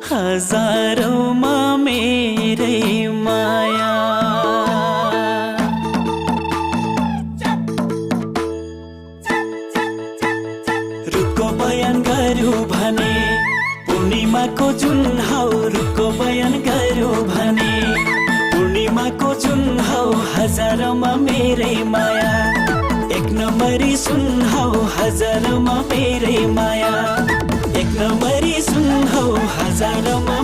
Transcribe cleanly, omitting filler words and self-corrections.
हजारौंमा मेरै माया। रुखको बयान गर्यो भने पूर्णिमाको जुन हौ, रुखको बयान गर्यो भने पूर्णिमाको जुन हौ, हजारौंमा मेरै माया। एक नम्बरी सुन हौ, हजारौंमा मेरै माया। एक नम्बरी सुन हौ, हजारौंमा